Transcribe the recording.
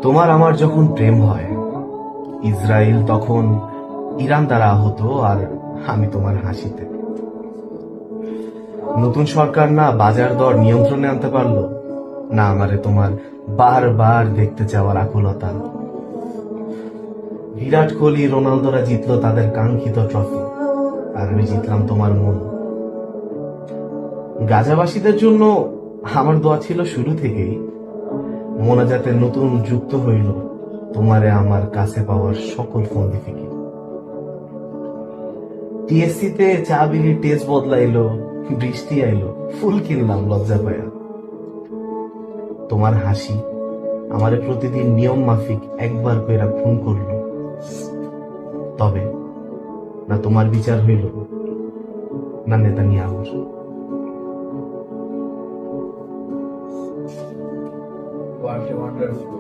তোমার আমার যখন প্রেম হয়, ইসরায়েল তখন ইরান দ্বারা আহত, আর আমি তোমার হাসিতে। নতুন সরকার না বাজার দর নিয়ন্ত্রণে আনতে পারলো, না আমারে তোমার বারবার দেখতে চাওয়ার আকুলতা। বিরাট কোহলি রোনালদোরা জিতলো তাদের কাঙ্ক্ষিত ট্রফি, আর আমি জিতলাম তোমার মন। গাজাবাসীদের জন্য আমার দোয়া ছিল শুরু থেকেই, মোনাজাতে নতুন যুক্ত হইল তোমারে আমার কাছে পাওয়ার সকল ফন্দি ফিকির। টিএসসি তে চা বিড়ির টেস্ট বদলাইলো, বৃষ্টি আইলো, ফুল কিনলাম লজ্জা পায়া। তোমার হাসি আমারে প্রতিদিন নিয়ম মাফিক একবার কইরা খুন করলো। তবে না তোমার বিচার হইল, না নেতানিয়াহুর। What a wonderful